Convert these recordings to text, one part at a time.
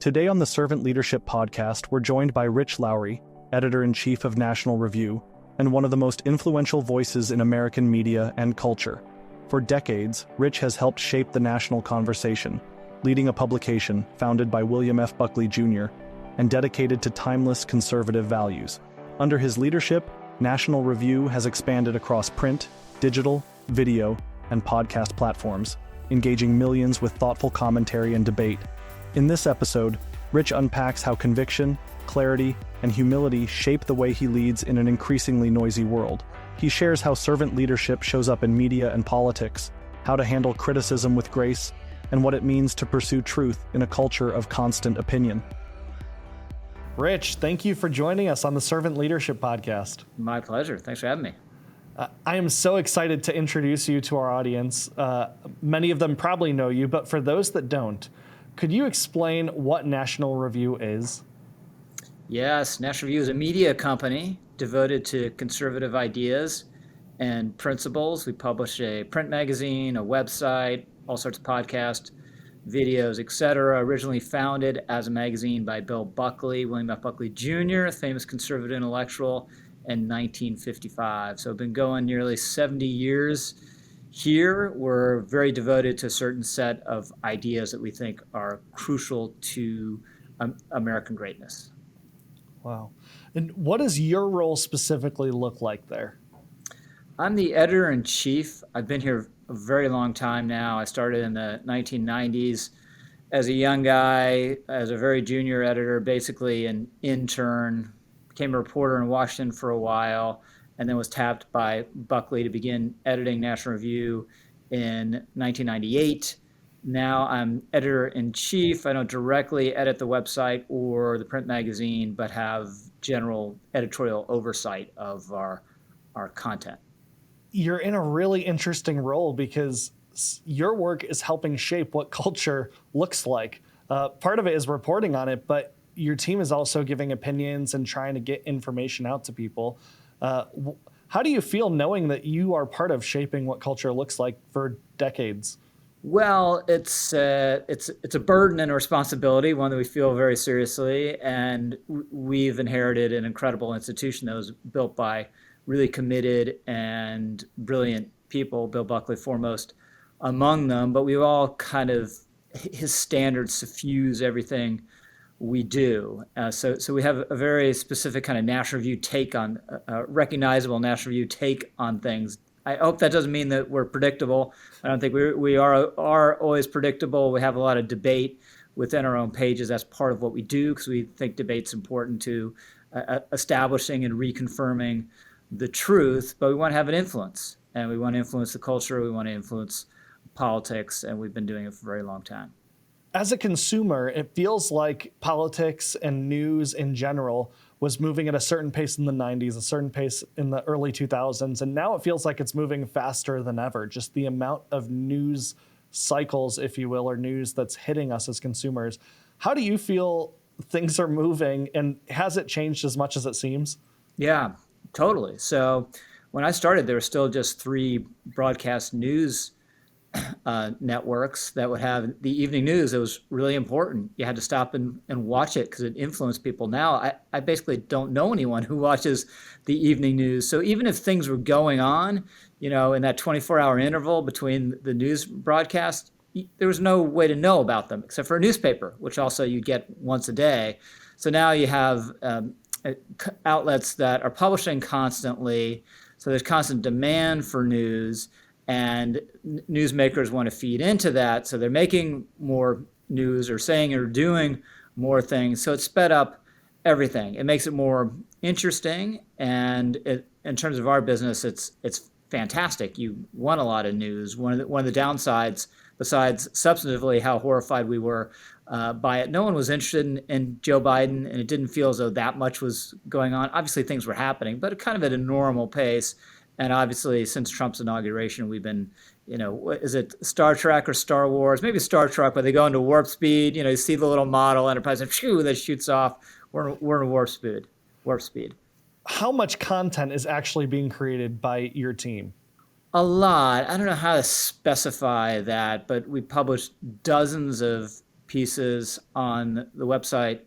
Today on the Servant Leadership Podcast, we're joined by Rich Lowry, Editor-in-Chief of National Review, and one of the most influential voices in American media and culture. For decades, Rich has helped shape the national conversation, leading a publication founded by William F. Buckley Jr. and dedicated to timeless conservative values. Under his leadership, National Review has expanded across print, digital, video, and podcast platforms, engaging millions with thoughtful commentary and debate. In this episode, Rich unpacks how conviction, clarity, and humility shape the way he leads in an increasingly noisy world. He shares how servant leadership shows up in media and politics, how to handle criticism with grace, and what it means to pursue truth in a culture of constant opinion. Rich, thank you for joining us on the Servant Leadership Podcast. My pleasure. Thanks for having me. I am so excited to introduce you to our audience. Many of them probably know you, but for those that don't, could you explain what National Review is? Yes, National Review is a media company devoted to conservative ideas and principles. We publish a print magazine, a website, all sorts of podcasts, videos, etc. Originally founded as a magazine by Bill Buckley, William F. Buckley Jr., a famous conservative intellectual, in 1955. So been going nearly 70 years. Here, we're very devoted to a certain set of ideas that we think are crucial to American greatness. Wow. And what does your role specifically look like there? I'm the editor-in-chief. I've been here a very long time now. I started in the 1990s as a young guy, as a very junior editor, basically an intern, became a reporter in Washington for a while, and then was tapped by Buckley to begin editing National Review in 1998. Now I'm editor-in-chief. I don't directly edit the website or the print magazine, but have general editorial oversight of our content. You're in a really interesting role because your work is helping shape what culture looks like. Part of it is reporting on it, but your team is also giving opinions and trying to get information out to people. How do you feel knowing that you are part of shaping what culture looks like for decades? Well, it's a burden and a responsibility, one that we feel very seriously, and we've inherited an incredible institution that was built by really committed and brilliant people, Bill Buckley foremost among them, but we've all his standards suffuse everything we do. So we have a very specific kind of National Review take on, recognizable National Review take on things. I hope that doesn't mean that we're predictable. I don't think we are always predictable. We have a lot of debate within our own pages. That's part of what we do because we think debate's important to establishing and reconfirming the truth, but we want to have an influence, and we want to influence the culture. We want to influence politics, and we've been doing it for a very long time. As a consumer, it feels like politics and news in general was moving at a certain pace in the 90s, a certain pace in the early 2000s, and now it feels like it's moving faster than ever. Just the amount of news cycles, if you will, or news that's hitting us as consumers. How do you feel things are moving, and has it changed as much as it seems? Yeah, totally. So when I started, there were still just 3 broadcast news networks that would have the evening news. It was really important. You had to stop and watch it because it influenced people. Now, I basically don't know anyone who watches the evening news. So even if things were going on, in that 24-hour interval between the news broadcast, there was no way to know about them except for a newspaper, which also you get once a day. So now you have outlets that are publishing constantly. So there's constant demand for news. And newsmakers want to feed into that, so they're making more news or saying or doing more things. So it sped up everything. It makes it more interesting, and in terms of our business, it's fantastic. You want a lot of news. One of the downsides, besides substantively how horrified we were by it, no one was interested in Joe Biden, and it didn't feel as though that much was going on. Obviously, things were happening, but kind of at a normal pace. And obviously, since Trump's inauguration, we've been, is it Star Trek or Star Wars? Maybe Star Trek, where they go into warp speed. You see the little model Enterprise, and phew, that shoots off. We're in warp speed. How much content is actually being created by your team? A lot. I don't know how to specify that, but we publish dozens of pieces on the website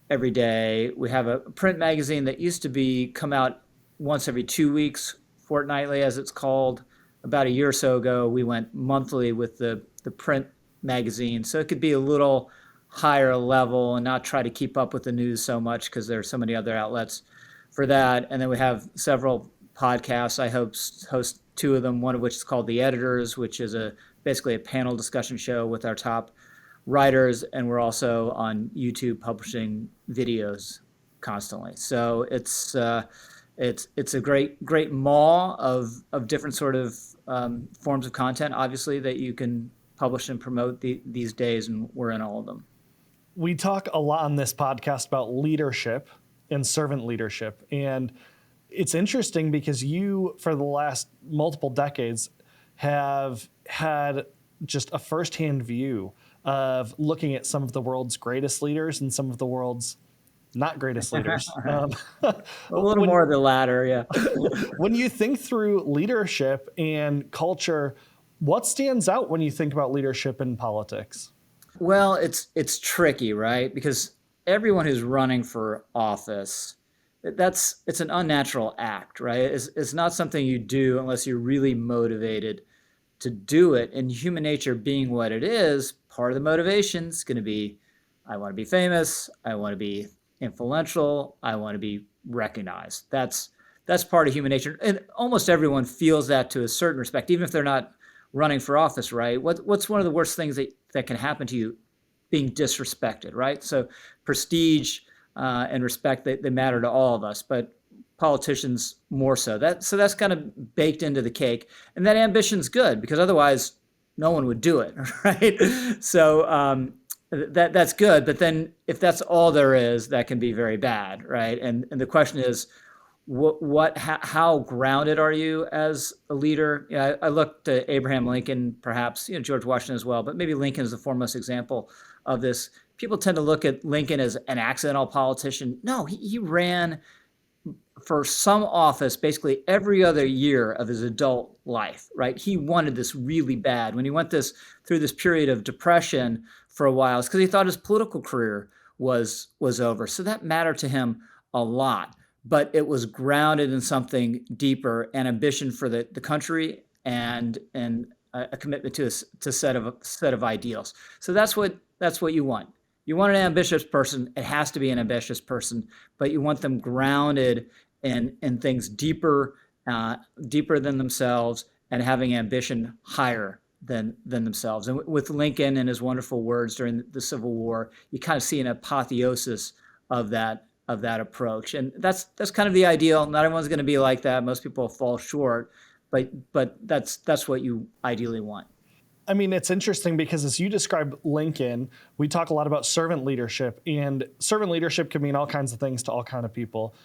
every day. We have a print magazine that used to come out once every 2 weeks, fortnightly as it's called. About a year or so ago, we went monthly with the print magazine. So it could be a little higher level and not try to keep up with the news so much because there are so many other outlets for that. And then we have several podcasts. I host two of them, one of which is called The Editors, which is basically a panel discussion show with our top writers, and we're also on YouTube publishing videos constantly. So it's a great maw of different sort of forms of content, obviously, that you can publish and promote these days, and we're in all of them. We talk a lot on this podcast about leadership and servant leadership, and it's interesting because you, for the last multiple decades, have had just a firsthand view of looking at some of the world's greatest leaders and some of the world's not greatest leaders. A little more of the latter, yeah. When you think through leadership and culture, what stands out when you think about leadership in politics? Well, it's tricky, right? Because everyone who's running for office, it's an unnatural act, right? It's not something you do unless you're really motivated to do it. And human nature being what it is, part of the motivation is going to be, I want to be famous, I want to be influential, I want to be recognized. That's part of human nature. And almost everyone feels that to a certain respect, even if they're not running for office, right? What's one of the worst things that can happen to you? Being disrespected, right? So prestige and respect, they matter to all of us, but politicians more so. That's kind of baked into the cake. And that ambition's good because otherwise no one would do it, right? So that's good. But then if that's all there is, that can be very bad, right? And the question is, how grounded are you as a leader? I look to Abraham Lincoln, perhaps, George Washington as well, but maybe Lincoln is the foremost example of this. People tend to look at Lincoln as an accidental politician. No, he ran for some office basically every other year of his adult life, right? He wanted this really bad. When he went through this period of depression for a while, it's because he thought his political career was over. So that mattered to him a lot. But it was grounded in something deeper, an ambition for the country and a commitment to a set of ideals. So that's what you want. You want an ambitious person. It has to be an ambitious person, but you want them grounded in things deeper than themselves and having ambition higher than themselves. And with Lincoln and his wonderful words during the Civil War, you kind of see an apotheosis of that approach. And that's kind of the ideal. Not everyone's going to be like that. Most people fall short, but that's what you ideally want. I mean, it's interesting because as you describe Lincoln, we talk a lot about servant leadership, and servant leadership can mean all kinds of things to all kinds of people.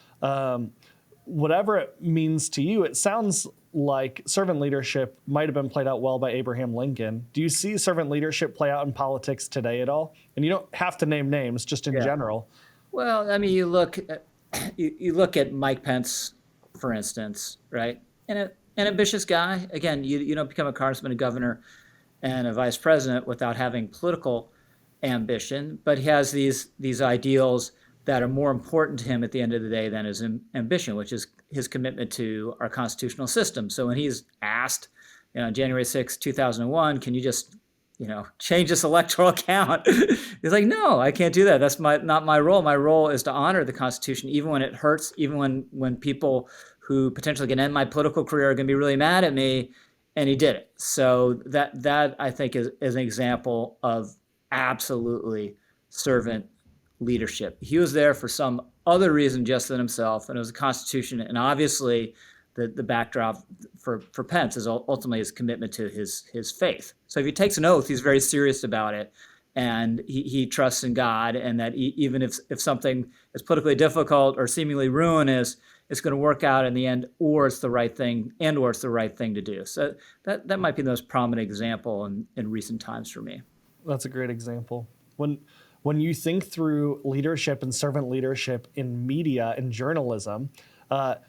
Whatever it means to you, it sounds like servant leadership might have been played out well by Abraham Lincoln. Do you see servant leadership play out in politics today at all? And you don't have to name names, just in general. Well, I mean, you look at Mike Pence, for instance, right? And an ambitious guy. Again, you don't become a congressman, a governor, and a vice president without having political ambition. But he has these ideals that are more important to him at the end of the day than his ambition, which is his commitment to our constitutional system. So when he's asked, on January 6, 2001, can you just change this electoral count? He's like, no, I can't do that. That's not my role. My role is to honor the Constitution, even when it hurts, even when people who potentially can end my political career are going to be really mad at me. And he did it. So that I think is an example of absolutely servant leadership. He was there for some other reason just than himself, and it was the Constitution. And obviously, the backdrop for Pence is ultimately his commitment to his faith. So if he takes an oath, he's very serious about it, and he trusts in God, and that even if something is politically difficult or seemingly ruinous, it's going to work out in the end, or it's the right thing, or it's the right thing to do. So that might be the most prominent example in recent times for me. That's a great example. When you think through leadership and servant leadership in media and journalism,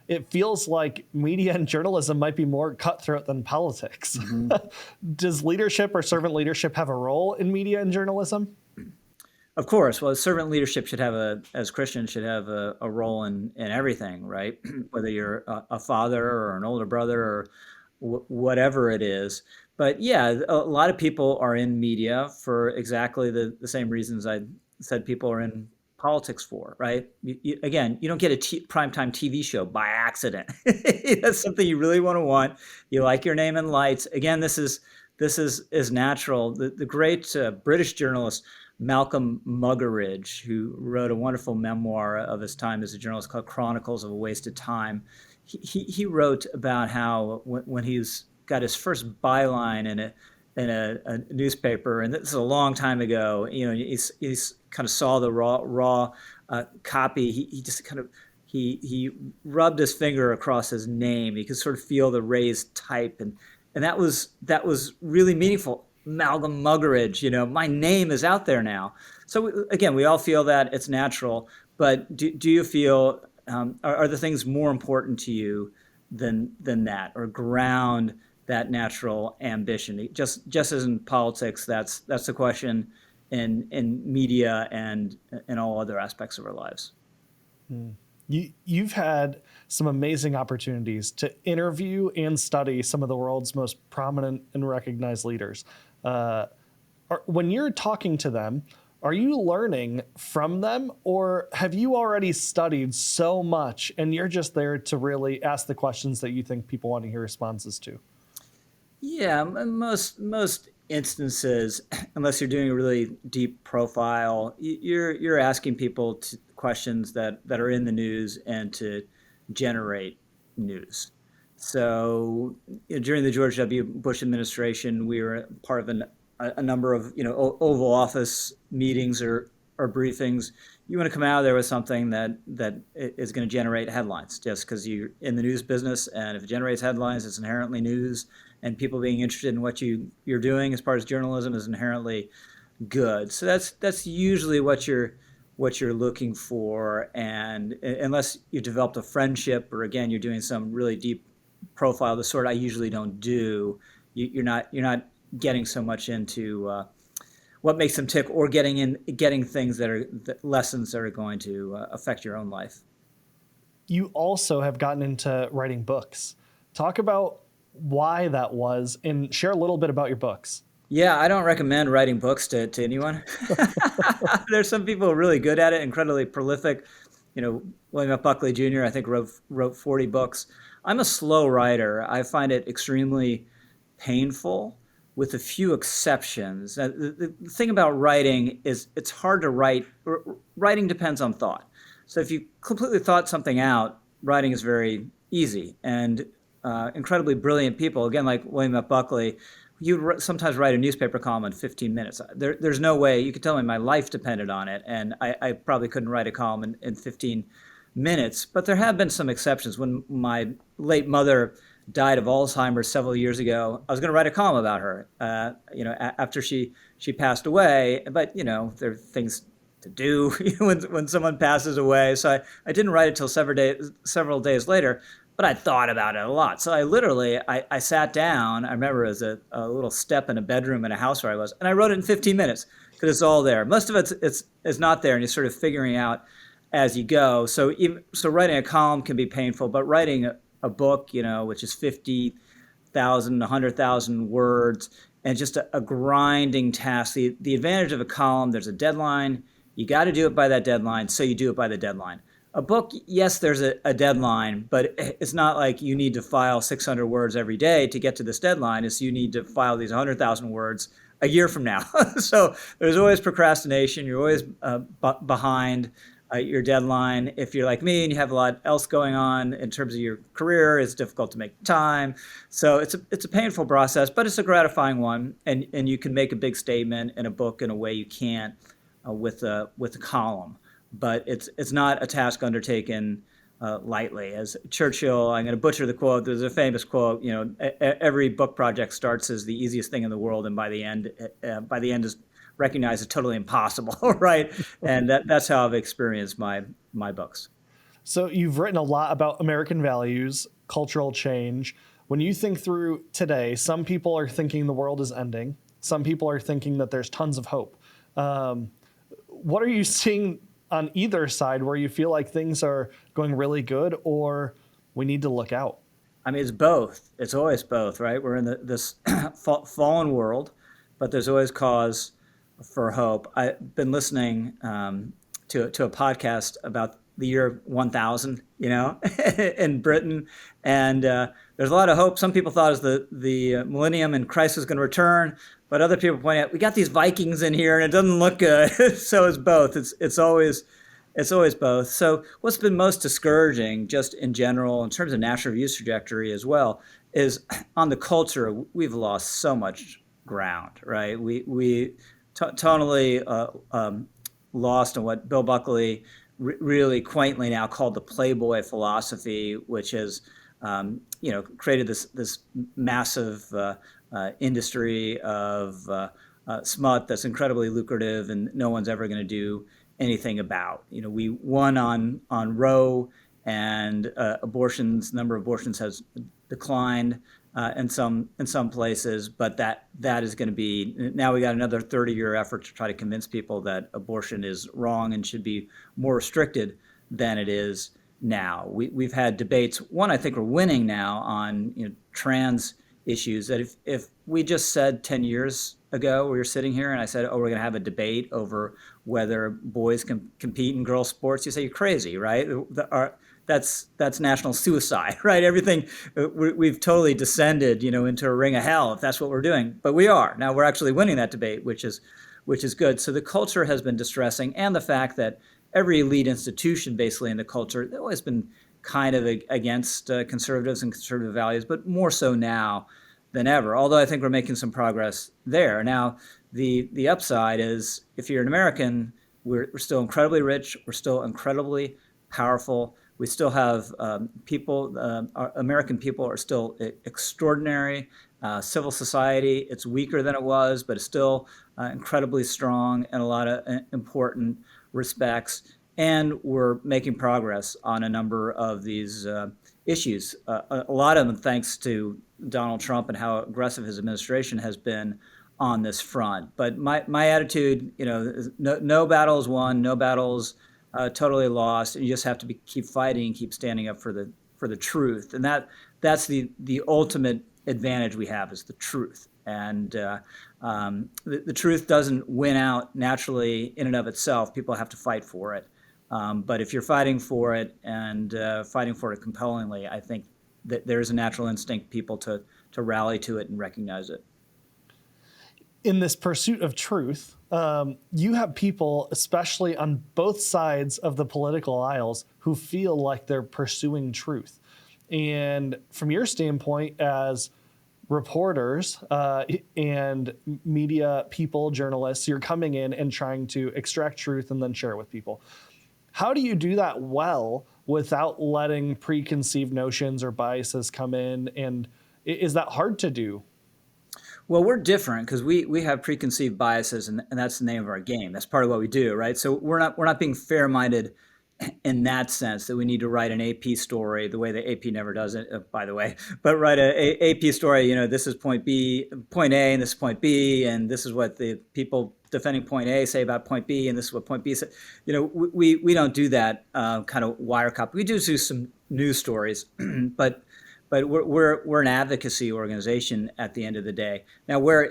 it feels like media and journalism might be more cutthroat than politics. Mm-hmm. Does leadership or servant leadership have a role in media and journalism? Of course. Well, servant leadership should have as Christians, should have a role in everything, right? Whether you're a father or an older brother or whatever it is. But yeah, a lot of people are in media for exactly the same reasons I said people are in politics for, right? Again, you don't get a primetime TV show by accident. That's something you really want. You like your name in lights. Again, this is natural. The great British journalist Malcolm Muggeridge, who wrote a wonderful memoir of his time as a journalist called Chronicles of a Wasted Time, he wrote about how when he's got his first byline in a newspaper, and this is a long time ago. He's kind of saw the raw copy. He just kind of he rubbed his finger across his name. He could sort of feel the raised type, and that was really meaningful. Malcolm Muggeridge, my name is out there now. So again, we all feel that it's natural, but do you feel are the things more important to you than that, or ground that natural ambition? Just as in politics, that's the question in media and in all other aspects of our lives. You've had some amazing opportunities to interview and study some of the world's most prominent and recognized leaders. When you're talking to them, are you learning from them, or have you already studied so much and you're just there to really ask the questions that you think people want to hear responses to? Yeah, most instances, unless you're doing a really deep profile, you're asking people questions that are in the news and to generate news. So during the George W. Bush administration, we were part of a number of Oval Office meetings or briefings. You want to come out of there with something that is going to generate headlines, just because you're in the news business, and if it generates headlines, it's inherently news, and people being interested in what you're doing as part of journalism is inherently good. So that's usually what you're looking for, and unless you developed a friendship, or again you're doing some really deep profile, the sort I usually don't do, you're not getting so much into what makes them tick, or getting things that are lessons that are going to affect your own life. You also have gotten into writing books. Talk about why that was, and share a little bit about your books. Yeah, I don't recommend writing books to anyone. There's some people really good at it, incredibly prolific. William Buckley Jr., I think, wrote 40 books. I'm a slow writer. I find it extremely painful, with a few exceptions. The thing about writing is it's hard to write. Writing depends on thought. So if you completely thought something out, writing is very easy. And incredibly brilliant people, again, like William F. Buckley, you sometimes write a newspaper column in 15 minutes. There's no way. You could tell me my life depended on it, and I probably couldn't write a column in 15 minutes. But there have been some exceptions. When my late mother died of Alzheimer's several years ago, I was going to write a column about her, after she passed away. But, there are things to do when someone passes away. So I didn't write it till several days later. But I thought about it a lot. So I sat down. I remember it was a little step in a bedroom in a house where I was, and I wrote it in 15 minutes because it's all there. Most of it's not there, and you're sort of figuring out as you go. So writing a column can be painful, but writing a book, which is 50,000, 100,000 words, and just a grinding task. The advantage of a column, there's a deadline. You got to do it by that deadline, so you do it by the deadline. A book, yes, there's a deadline, but it's not like you need to file 600 words every day to get to this deadline. It's you need to file these 100,000 words a year from now. So there's always procrastination. You're always behind your deadline. If you're like me and you have a lot else going on in terms of your career, it's difficult to make time. So it's a painful process, but it's a gratifying one. And you can make a big statement in a book in a way you can't with a column. But it's not a task undertaken lightly. As Churchill, I'm going to butcher the quote. There's a famous quote. Every book project starts as the easiest thing in the world, and by the end is recognized as totally impossible, right? And that's how I've experienced my books. So you've written a lot about American values, cultural change. When you think through today, some people are thinking the world is ending. Some people are thinking that there's tons of hope. what are you seeing on either side where you feel like things are going really good or we need to look out? I mean, it's both. It's always both, right? We're in this fallen world, but there's always cause for hope. I've been listening to a podcast about the year 1000, in Britain, and there's a lot of hope. Some people thought it was the millennium and Christ was going to return, but other people point out we got these Vikings in here and it doesn't look good. So it's both. It's always both. So what's been most discouraging, just in general, in terms of national review's trajectory as well, is on the culture. We've lost so much ground, right? We totally lost on what Bill Buckley really quaintly now called the Playboy philosophy, which has created this massive industry of smut that's incredibly lucrative and no one's ever going to do anything about. We won on Roe, and number of abortions has declined in some places, but that is going to be, now we got another 30-year effort to try to convince people that abortion is wrong and should be more restricted than it is now. We've had debates. One, I think we're winning now on trans issues, that if we just said 10 years ago, we were sitting here and I said, oh, we're going to have a debate over whether boys can compete in girls' sports, you say you're crazy, right? That's national suicide, right? Everything, we've totally descended, into a ring of hell if that's what we're doing. But we are. Now we're actually winning that debate, which is good. So the culture has been distressing, and the fact that every elite institution basically in the culture, they've always been kind of against conservatives and conservative values, but more so now than ever, although I think we're making some progress there. Now, the upside is, if you're an American, we're still incredibly rich, we're still incredibly powerful, we still have American people are still extraordinary. Civil society, it's weaker than it was, but it's still incredibly strong in a lot of important respects. And we're making progress on a number of these issues. A lot of them thanks to Donald Trump and how aggressive his administration has been on this front. But my attitude, is no battle is won, no battles totally lost. You just have to keep fighting, keep standing up for the truth, and that's the ultimate advantage we have, is the truth. And the truth doesn't win out naturally in and of itself. People have to fight for it. But if you're fighting for it and fighting for it compellingly, I think that there's a natural instinct people to rally to it and recognize it. In this pursuit of truth, you have people, especially on both sides of the political aisles, who feel like they're pursuing truth. And from your standpoint as reporters and media people, journalists, you're coming in and trying to extract truth and then share it with people. How do you do that well without letting preconceived notions or biases come in? And is that hard to do? Well, we're different because we have preconceived biases, and that's the name of our game. That's part of what we do, right? So we're not being fair-minded in that sense, that we need to write an AP story the way the AP never does it, by the way, but write a AP story. This is point A, and this is point B, and this is what the people defending point A say about point B, and this is what point B said. We don't do that kind of wire copy. We do some news stories, but we're an advocacy organization at the end of the day. Now, where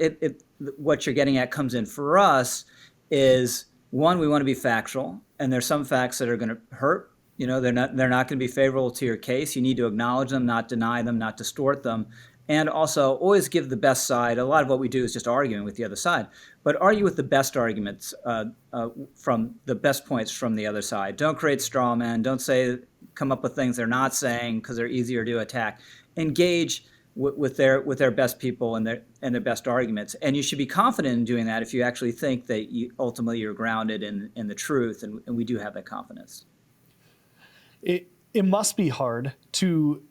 what you're getting at comes in for us is, one, we want to be factual, and there's some facts that are going to hurt. They're not going to be favorable to your case. You need to acknowledge them, not deny them, not distort them, and also always give the best side. A lot of what we do is just arguing with the other side, but argue with the best arguments from the best points from the other side. Don't create straw men. Don't come up with things they're not saying because they're easier to attack. Engage with their best people and their best arguments, and you should be confident in doing that if you actually think that ultimately you're grounded in the truth, and we do have that confidence. It must be hard to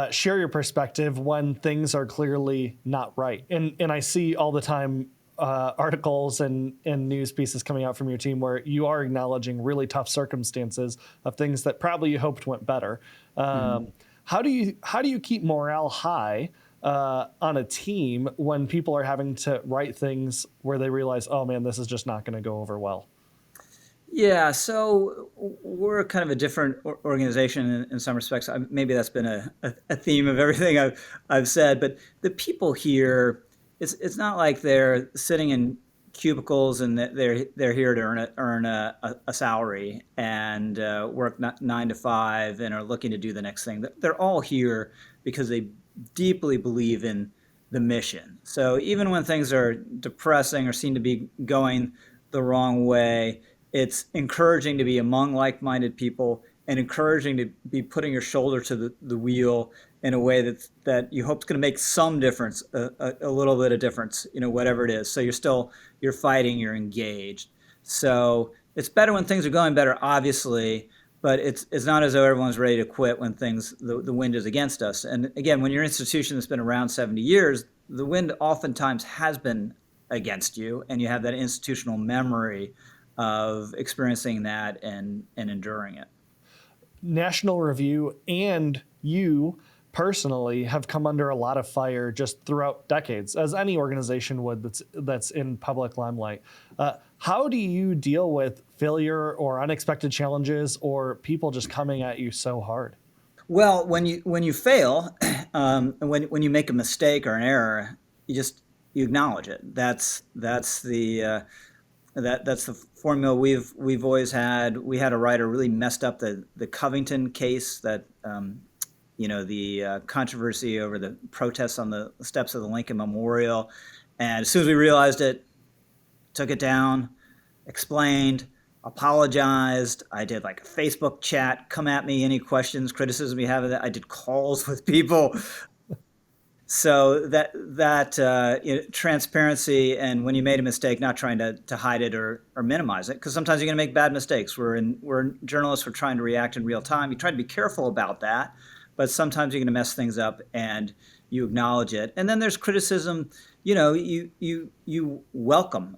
share your perspective when things are clearly not right, and I see all the time articles and news pieces coming out from your team where you are acknowledging really tough circumstances of things that probably you hoped went better. How do you keep morale high on a team when people are having to write things where they realize, oh man, this is just not going to go over well? Yeah, so we're kind of a different organization in some respects. Maybe that's been a theme of everything I've said, but the people here, it's not like they're sitting in cubicles and that they're here to earn a salary and work 9 to 5 and are looking to do the next thing. They're all here because they deeply believe in the mission. So even when things are depressing or seem to be going the wrong way, it's encouraging to be among like-minded people and encouraging to be putting your shoulder to the wheel in a way that you hope is going to make some difference, a little bit of difference, whatever it is. So you're fighting, you're engaged. So it's better when things are going better, obviously, but it's not as though everyone's ready to quit when the wind is against us. And again, when you're an institution that's been around 70 years, the wind oftentimes has been against you, and you have that institutional memory of experiencing that and enduring it. National Review and you personally have come under a lot of fire just throughout decades, as any organization would that's in public limelight. How do you deal with failure or unexpected challenges or people just coming at you so hard? Well, when you fail, and when you make a mistake or an error, you acknowledge it. That's the formula we've always had. We had a writer really messed up the Covington case, that the controversy over the protests on the steps of the Lincoln Memorial, and as soon as we realized it, took it down, explained, apologized. I did like a Facebook chat, come at me, any questions, criticism you have of that. I did calls with people. So transparency, and when you made a mistake, not trying to hide it or minimize it, because sometimes you're going to make bad mistakes. We're journalists. We're trying to react in real time. You try to be careful about that, but sometimes you're going to mess things up, and you acknowledge it. And then there's criticism. You welcome.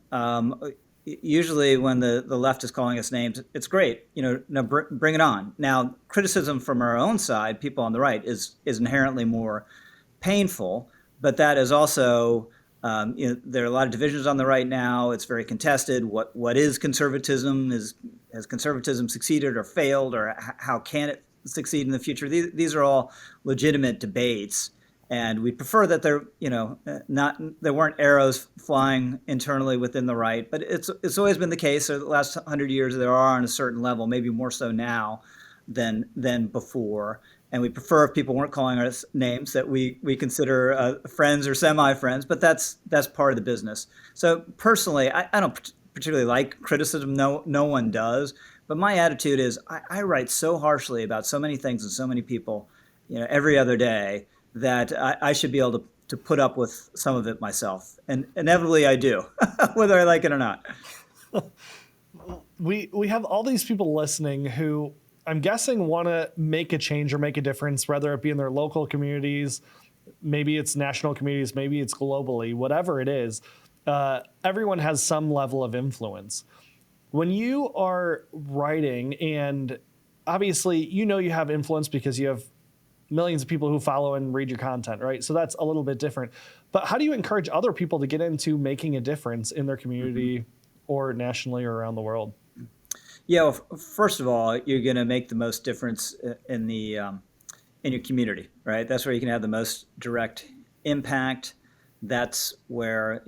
Usually, when the left is calling us names, it's great. No, bring it on. Now, criticism from our own side, people on the right, is inherently more painful, but that is also, there are a lot of divisions on the right now. It's very contested. What is conservatism? Has conservatism succeeded or failed, or how can it succeed in the future? These are all legitimate debates, and we prefer that there weren't arrows flying internally within the right. But it's always been the case over the last 100 years. There are on a certain level, maybe more so now than before. And we prefer if people weren't calling us names that we consider friends or semi-friends, but that's part of the business. So personally, I don't particularly like criticism. No one does. But my attitude is I write so harshly about so many things and so many people, every other day, that I should be able to put up with some of it myself. And inevitably I do, whether I like it or not. We have all these people listening who I'm guessing want to make a change or make a difference, whether it be in their local communities, maybe it's national communities, maybe it's globally, whatever it is. Everyone has some level of influence. When you are writing, and obviously you have influence because you have millions of people who follow and read your content, right? So that's a little bit different. But how do you encourage other people to get into making a difference in their community or nationally or around the world? Yeah, well, first of all, you're going to make the most difference in your community, right? That's where you can have the most direct impact. That's where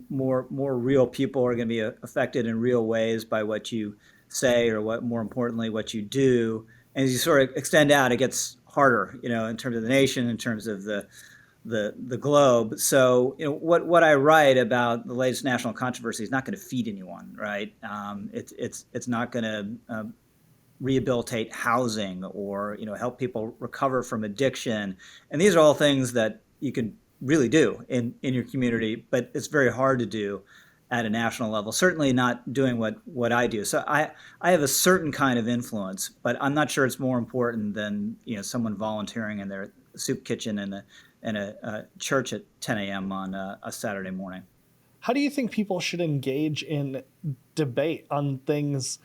more real people are going to be affected in real ways by what you say, or more importantly, what you do. And as you sort of extend out, it gets harder, in terms of the nation, in terms of the globe. So what I write about the latest national controversy is not going to feed anyone, right? It's not going to rehabilitate housing or help people recover from addiction. And these are all things that you can really do in your community, but it's very hard to do at a national level. Certainly not doing what I do. So I have a certain kind of influence, but I'm not sure it's more important than someone volunteering in their soup kitchen in a church at 10 a.m. on a Saturday morning. How do you think people should engage in debate on things,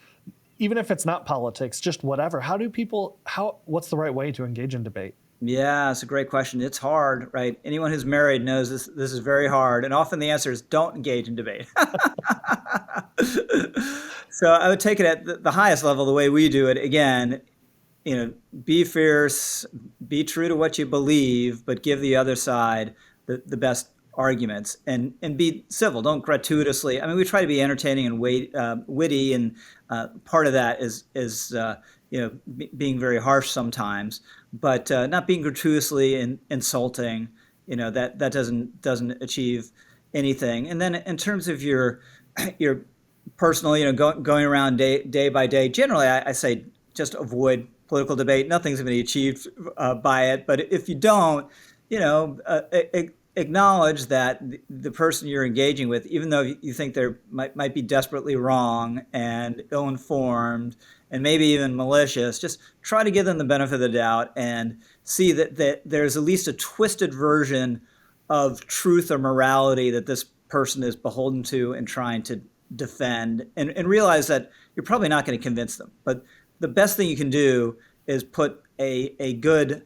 even if it's not politics, just whatever? What's the right way to engage in debate? Yeah, it's a great question. It's hard, right? Anyone who's married knows this is very hard. And often the answer is don't engage in debate. So I would take it at the highest level, the way we do it. Again, be fierce, be true to what you believe, but give the other side the best arguments, and be civil. Don't gratuitously. I mean, we try to be entertaining and witty, and part of that is being very harsh sometimes, but not being gratuitously insulting. That doesn't achieve anything. And then in terms of your personal, going around day by day, generally I say just avoid political debate. Nothing's going to be achieved by it. But if you don't, acknowledge that the person you're engaging with, even though you think they might be desperately wrong and ill-informed and maybe even malicious, just try to give them the benefit of the doubt and see that there's at least a twisted version of truth or morality that this person is beholden to and trying to defend, and realize that you're probably not going to convince them. But the best thing you can do is put a good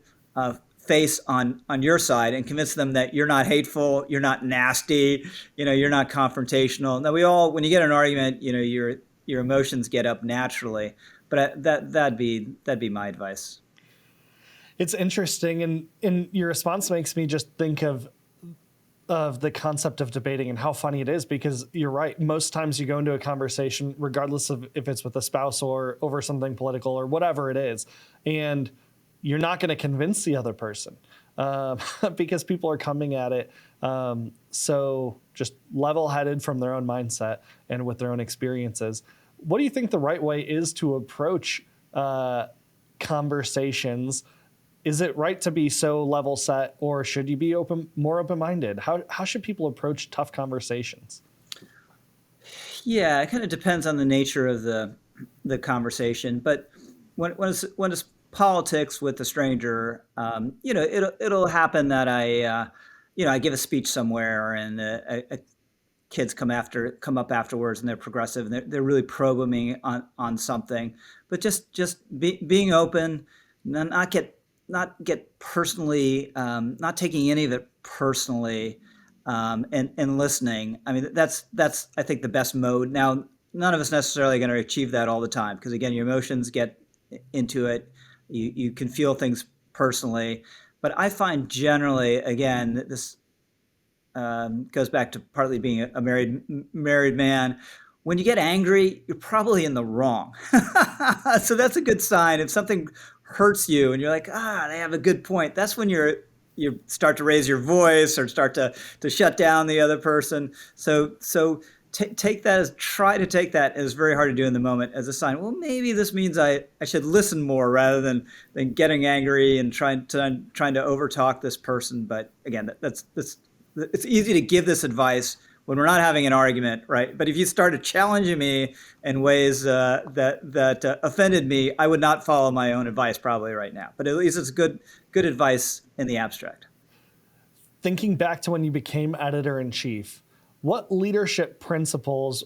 face on your side and convince them that you're not hateful, you're not nasty, you're not confrontational. Now when you get an argument, your emotions get up naturally. But that'd be my advice. It's interesting, and your response makes me just think of the concept of debating and how funny it is, because you're right. Most times you go into a conversation, regardless of if it's with a spouse or over something political or whatever it is, and you're not going to convince the other person because people are coming at it so just level-headed from their own mindset and with their own experiences. What do you think the right way is to approach conversations? Is it right to be so level set, or should you be more open-minded? How should people approach tough conversations? Yeah, it kind of depends on the nature of the conversation. But when it's politics with a stranger, it'll happen that I give a speech somewhere, and kids come up afterwards, and they're progressive, and they're really probing me on something. But just being open, not get personally, not taking any of it personally, and listening. I mean, that's I think the best mode. Now, none of us necessarily going to achieve that all the time, because again, your emotions get into it. You can feel things personally, but I find generally, again, this goes back to partly being a married man. When you get angry, you're probably in the wrong. So that's a good sign. If something hurts you and you're like, they have a good point, that's when you start to raise your voice or start to shut down the other person. So try to take that, as very hard to do in the moment, as a sign. Well, maybe this means I should listen more rather than getting angry and trying to overtalk this person. But again, that's it's easy to give this advice when we're not having an argument, right? But if you started challenging me in ways that offended me, I would not follow my own advice probably right now. But at least it's good advice in the abstract. Thinking back to when you became editor-in-chief, what leadership principles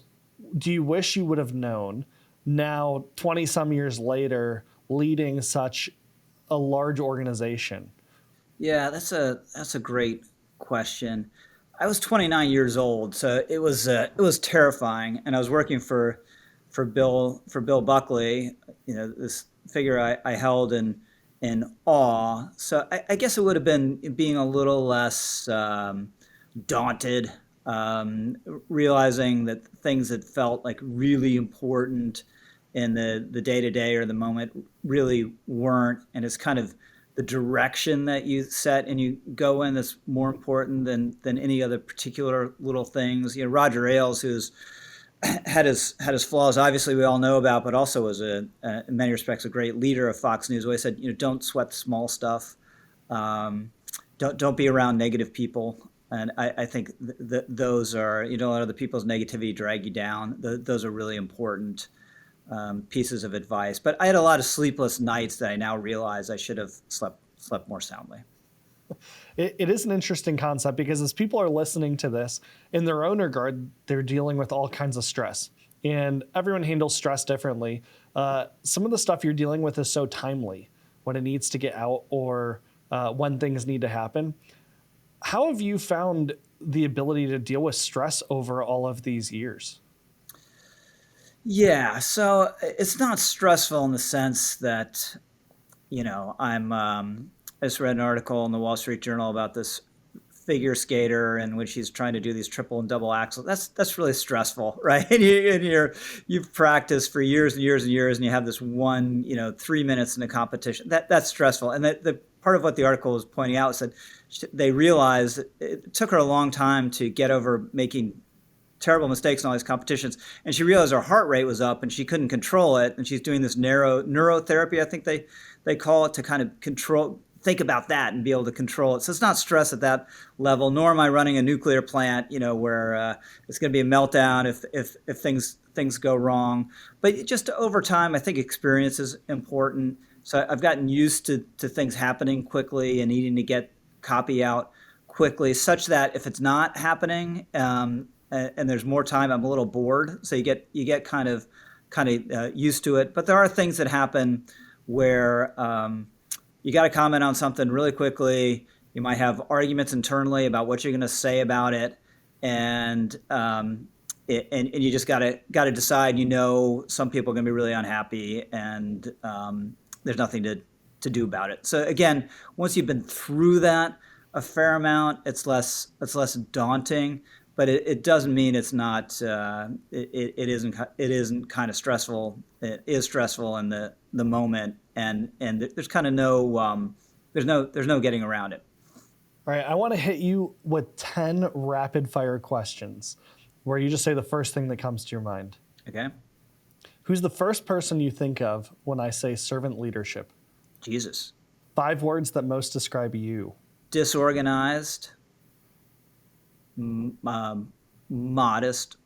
do you wish you would have known now, 20-some years later, leading such a large organization? Yeah, that's a great question. I was 29 years old, so it was terrifying, and I was working for Bill Buckley, this figure I held in awe. So I guess it would have been being a little less daunted, realizing that things that felt like really important in the day to day or the moment really weren't, and it's kind of the direction that you set and you go in that's more important than any other particular little things. Roger Ailes, who's had his flaws, obviously we all know about, but also was in many respects a great leader of Fox News. Always said, don't sweat the small stuff. Don't be around negative people. And I think those are, a lot of the people's negativity drag you down. Those are really important pieces of advice. But I had a lot of sleepless nights that I now realize I should have slept more soundly. It is an interesting concept, because as people are listening to this, in their own regard, they're dealing with all kinds of stress. And everyone handles stress differently. Some of the stuff you're dealing with is so timely when it needs to get out, or when things need to happen. How have you found the ability to deal with stress over all of these years? Yeah, so it's not stressful in the sense that, I just read an article in the Wall Street Journal about this figure skater and when she's trying to do these triple and double axles. That's really stressful, right? You've practiced for years and years and years, and you have this one, 3 minutes in a competition. That's stressful. And the part of what the article was pointing out said they realized it took her a long time to get over making terrible mistakes in all these competitions, and she realized her heart rate was up and she couldn't control it, and she's doing this neurotherapy, I think they call it, to kind of think about that and be able to control it. So it's not stress at that level, nor am I running a nuclear plant, where it's going to be a meltdown if things go wrong. But just over time, I think experience is important. So I've gotten used to things happening quickly and needing to get copy out quickly, such that if it's not happening, and there's more time, I'm a little bored. So you get kind of used to it. But there are things that happen where you got to comment on something really quickly. You might have arguments internally about what you're going to say about it, and you just got to decide. Some people are going to be really unhappy, and there's nothing to do about it. So again, once you've been through that a fair amount, it's less daunting. But it doesn't mean it's not. It isn't kind of stressful. It is stressful in the moment, and there's kind of there's no getting around it. All right, I want to hit you with 10 rapid fire questions, where you just say the first thing that comes to your mind. Okay. Who's the first person you think of when I say servant leadership? Jesus. 5 words that most describe you. Disorganized. Modest,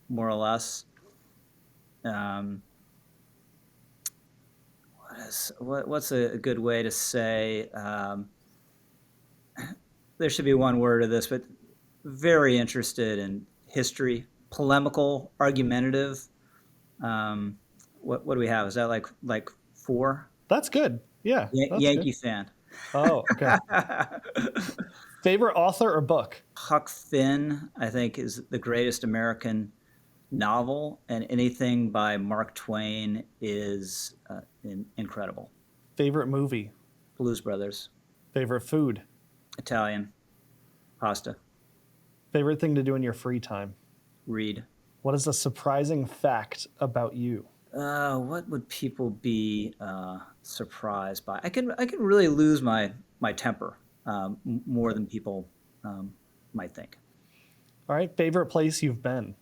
more or less. What's a good way to say? There should be one word of this, but very interested in history, polemical, argumentative. What do we have? Is that like 4? That's good. Yeah. That's Yankee good. fan. Oh, okay. Favorite author or book? Huck Finn, I think, is the greatest American novel, and anything by Mark Twain is incredible. Favorite movie? Blues Brothers. Favorite food? Italian. Pasta. Favorite thing to do in your free time? Read. What is a surprising fact about you? What would people be surprised by? I can really lose my temper more than people might think. All right. Favorite place you've been?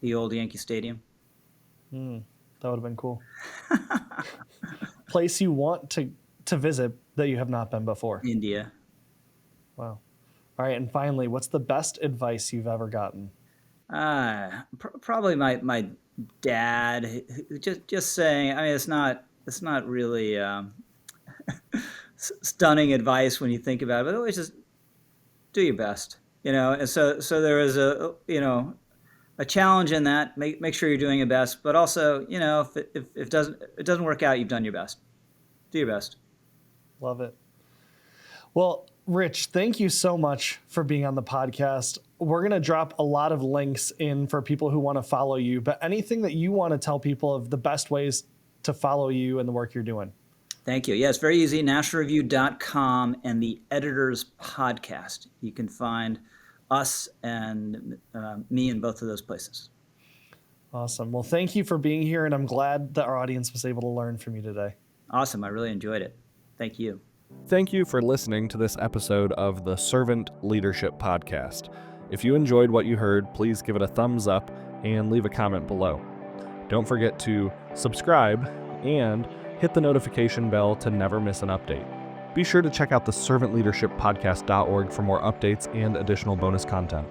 The old Yankee Stadium. That would have been cool. Place you want to visit that you have not been before? India. Wow. All right. And finally, what's the best advice you've ever gotten? Probably my dad, just saying. I mean, it's not really stunning advice when you think about it, but always just do your best, And so there is a challenge in that. Make sure you're doing your best, but also, if it doesn't work out, you've done your best. Do your best. Love it. Well, Rich, thank you so much for being on the podcast. We're going to drop a lot of links in for people who want to follow you, but anything that you want to tell people of the best ways to follow you and the work you're doing. Thank you. Yeah, it's very easy. nationalreview.com and the Editor's Podcast. You can find us and me in both of those places. Awesome. Well, thank you for being here, and I'm glad that our audience was able to learn from you today. Awesome. I really enjoyed it. Thank you. Thank you for listening to this episode of the Servant Leadership Podcast. If you enjoyed what you heard, please give it a thumbs up and leave a comment below. Don't forget to subscribe and hit the notification bell to never miss an update. Be sure to check out the servantleadershippodcast.org for more updates and additional bonus content.